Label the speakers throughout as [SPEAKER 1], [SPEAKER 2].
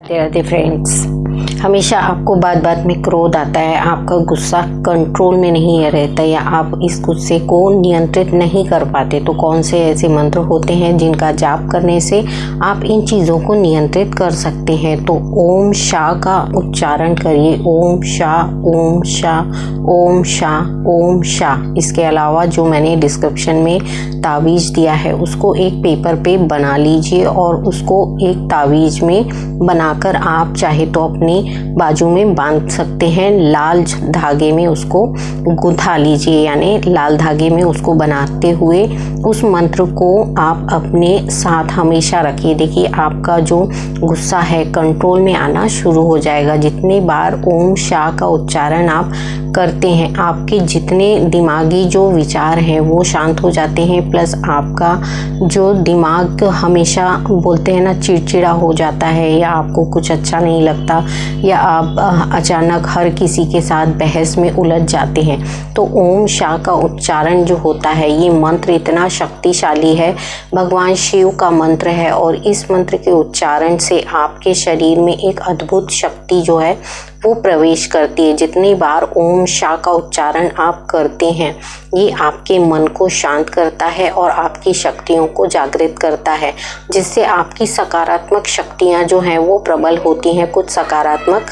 [SPEAKER 1] Radhe friends, हमेशा आपको बात बात में क्रोध आता है, आपका गुस्सा कंट्रोल में नहीं रहता या आप इस गुस्से को नियंत्रित नहीं कर पाते, तो कौन से ऐसे मंत्र होते हैं जिनका जाप करने से आप इन चीज़ों को नियंत्रित कर सकते हैं। तो ओम शाह का उच्चारण करिए, ओम शाह ओम शाह ओम शाह ओम शाह। इसके अलावा जो मैंने डिस्क्रिप्शन में तावीज़ दिया है उसको एक पेपर पे बना लीजिए और उसको एक तावीज़ में बनाकर आप चाहे तो अपने बाजू में बांध सकते हैं। लाल धागे में उसको गुंथा लीजिए, यानी लाल धागे में उसको बनाते हुए उस मंत्र को आप अपने साथ हमेशा रखिए। देखिए आपका जो गुस्सा है कंट्रोल में आना शुरू हो जाएगा। जितने बार ओम शाह का उच्चारण आप करते हैं, आपके जितने दिमागी जो विचार हैं वो शांत हो जाते हैं, प्लस आपका जो दिमाग हमेशा बोलते हैं ना चिड़चिड़ा हो जाता है या आपको कुछ अच्छा नहीं लगता या आप अचानक हर किसी के साथ बहस में उलझ जाते हैं, तो ओम शाह का उच्चारण जो होता है ये मंत्र इतना शक्तिशाली है, भगवान शिव का मंत्र है और इस मंत्र के उच्चारण से आपके शरीर में एक अद्भुत शक्ति जो है वो प्रवेश करती है। जितनी बार ओम शाह का उच्चारण आप करते हैं ये आपके मन को शांत करता है और आपकी शक्तियों को जागृत करता है, जिससे आपकी सकारात्मक शक्तियां जो हैं वो प्रबल होती हैं कुछ सकारात्मक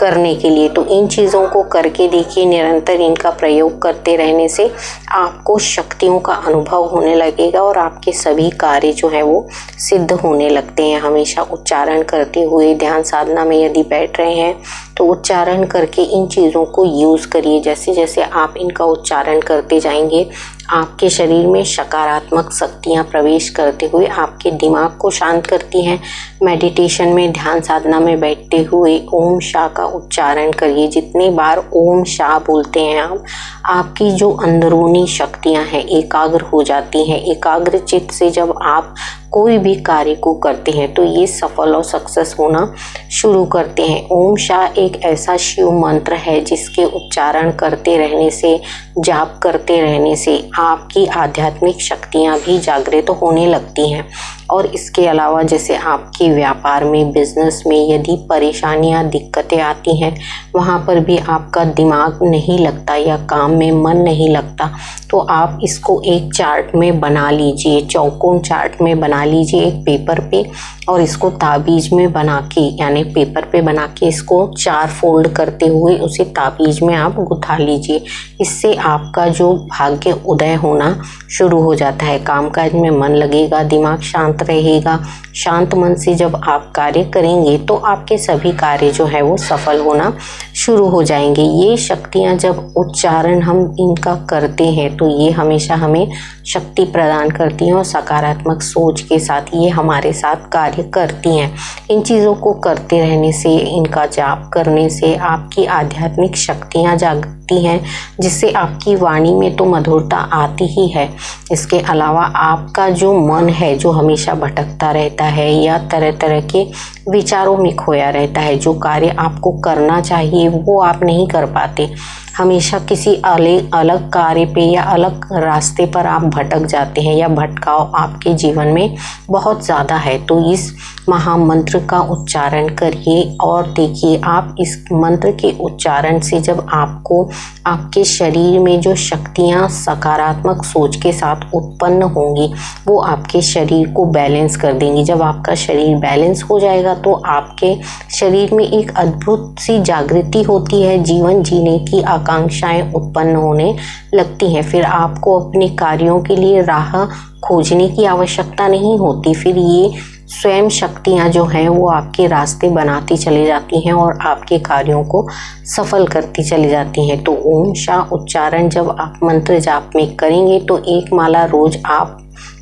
[SPEAKER 1] करने के लिए। तो इन चीज़ों को करके देखिए, निरंतर इनका प्रयोग करते रहने से आपको शक्तियों का अनुभव होने लगेगा और आपके सभी कार्य जो है वो सिद्ध होने लगते हैं। हमेशा उच्चारण करते हुए ध्यान साधना में यदि बैठ रहे हैं तो उच्चारण करके इन चीज़ों को यूज़ करिए। जैसे जैसे आप इनका उच्चारण करते जाएंगे आपके शरीर में सकारात्मक शक्तियाँ प्रवेश करते हुए आपके दिमाग को शांत करती हैं। मेडिटेशन में ध्यान साधना में बैठते हुए ओम शाह का उच्चारण करिए। जितने बार ओम शाह बोलते हैं आप, आपकी जो अंदरूनी शक्तियाँ हैं एकाग्र हो जाती हैं। एकाग्र चित्त से जब आप कोई भी कार्य को करते हैं तो ये सफल और सक्सेस होना शुरू करते हैं। ओम शाह एक ऐसा शिव मंत्र है जिसके उच्चारण करते रहने से, जाप करते रहने से आपकी आध्यात्मिक शक्तियाँ भी जागृत होने लगती हैं। और इसके अलावा जैसे आपके व्यापार में, बिजनेस में यदि परेशानियाँ, दिक्कतें आती हैं, वहाँ पर भी आपका दिमाग नहीं लगता या काम में मन नहीं लगता, तो आप इसको एक चार्ट में बना लीजिए, चौकोन चार्ट में बना लीजिए एक पेपर पे और इसको ताबीज़ में बना के, यानी पेपर पे बना के इसको 4 फोल्ड करते हुए उसे ताबीज़ में आप गुथा लीजिए। इससे आपका जो भाग्य उदय होना शुरू हो जाता है, कामकाज में मन लगेगा, दिमाग शांत रहेगा। शांत मन से जब आप कार्य करेंगे तो आपके सभी कार्य जो है वो सफल होना शुरू हो जाएंगे। ये शक्तियाँ जब उच्चारण हम इनका करते हैं तो ये हमेशा हमें शक्ति प्रदान करती हैं और सकारात्मक सोच के साथ ये हमारे साथ कार्य करती हैं। इन चीज़ों को करते रहने से, इनका जाप करने से आपकी आध्यात्मिक शक्तियाँ जागती हैं, जिससे आपकी वाणी में तो मधुरता आती ही है। इसके अलावा आपका जो मन है जो हमेशा भटकता रहता है या तरह तरह के विचारों में खोया रहता है, जो कार्य आपको करना चाहिए वो आप नहीं कर पाते, हमेशा किसी अलग कार्य पे या अलग रास्ते पर आप भटक जाते हैं या भटकाव आपके जीवन में बहुत ज़्यादा है, तो इस महामंत्र का उच्चारण करिए और देखिए आप इस मंत्र के उच्चारण से जब आपको आपके शरीर में जो शक्तियाँ सकारात्मक सोच के साथ उत्पन्न होंगी वो आपके शरीर को बैलेंस कर देंगी। जब आपका शरीर बैलेंस हो जाएगा तो आपके शरीर में एक अद्भुत सी जागृति होती है, जीवन जीने की आकांक्षाएं उत्पन्न होने लगती हैं। फिर आपको अपने कार्यों के लिए राह खोजने की आवश्यकता नहीं होती, फिर ये स्वयं शक्तियाँ जो हैं वो आपके रास्ते बनाती चली जाती हैं और आपके कार्यों को सफल करती चली जाती हैं। तो ओम शाह उच्चारण जब आप मंत्र जाप में करेंगे तो एक माला रोज आप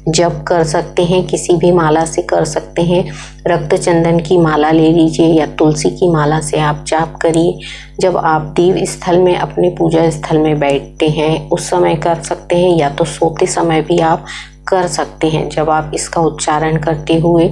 [SPEAKER 1] जप कर सकते हैं, किसी भी माला से कर सकते हैं। रक्त चंदन की माला ले लीजिए या तुलसी की माला से आप जाप करिए। जब आप देव स्थल में, अपने पूजा स्थल में बैठते हैं उस समय कर सकते हैं या तो सोते समय भी आप कर सकते हैं। जब आप इसका उच्चारण करते हुए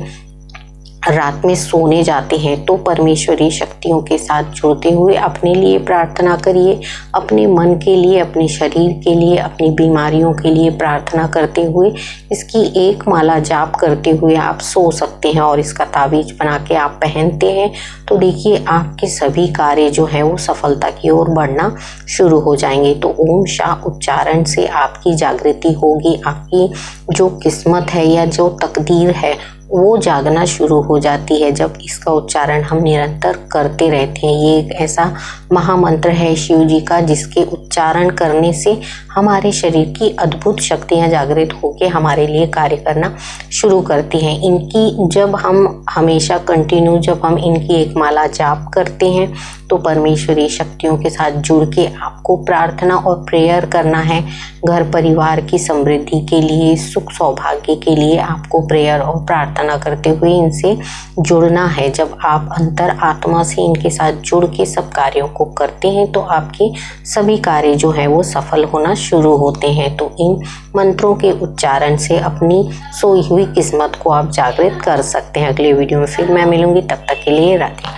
[SPEAKER 1] रात में सोने जाते हैं तो परमेश्वरी शक्तियों के साथ जुड़ते हुए अपने लिए प्रार्थना करिए, अपने मन के लिए, अपने शरीर के लिए, अपनी बीमारियों के लिए प्रार्थना करते हुए इसकी एक माला जाप करते हुए आप सो सकते हैं और इसका ताबीज बना के आप पहनते हैं तो देखिए आपके सभी कार्य जो है वो सफलता की ओर बढ़ना शुरू हो जाएंगे। तो ओम शाह उच्चारण से आपकी जागृति होगी, आपकी जो किस्मत है या जो तकदीर है वो जागना शुरू हो जाती है जब इसका उच्चारण हम निरंतर करते रहते हैं। ये एक ऐसा महामंत्र है शिव जी का जिसके उच्चारण करने से हमारे शरीर की अद्भुत शक्तियाँ जागृत होकर हमारे लिए कार्य करना शुरू करती हैं। इनकी जब हम हमेशा कंटिन्यू जब हम इनकी एक माला जाप करते हैं तो परमेश्वरी शक्तियों के साथ जुड़ के आपको प्रार्थना और प्रेयर करना है। घर परिवार की समृद्धि के लिए, सुख सौभाग्य के लिए आपको प्रेयर और प्रार्थना करते हुए इनसे जुड़ना है। जब आप अंतर आत्मा से इनके साथ जुड़ के सब कार्यों को करते हैं तो आपके सभी कार्य जो है वो सफल होना शुरू होते हैं। तो इन मंत्रों के उच्चारण से अपनी सोई हुई किस्मत को आप जागृत कर सकते हैं। अगले वीडियो में फिर मैं मिलूंगी, तब तक के लिए राधे।